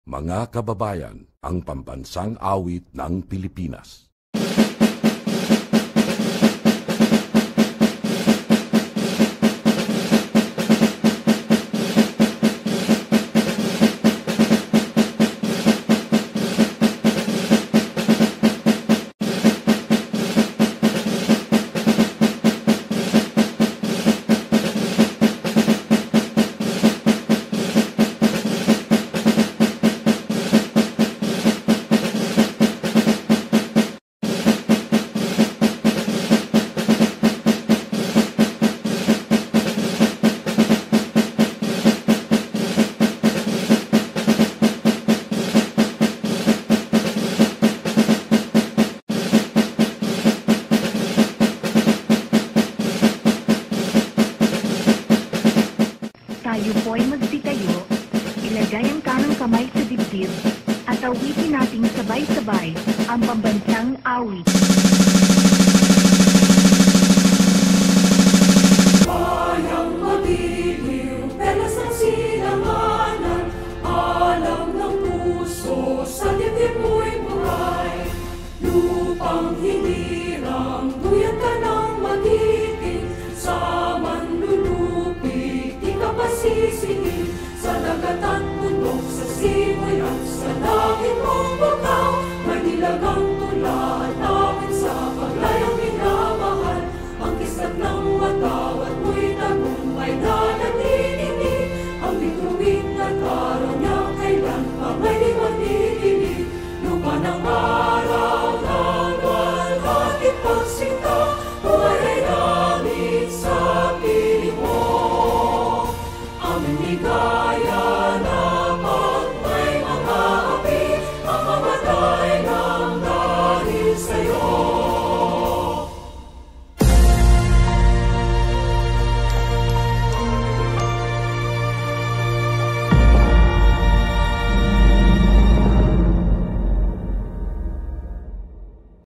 Mga kababayan, ang pambansang awit ng Pilipinas. Tayo po ay magsitayo, ilagay ang kanang kamay sa dibdib, at awitin nating sabay-sabay ang pambansang awit. Bayang mabiliw, pelas ng sila.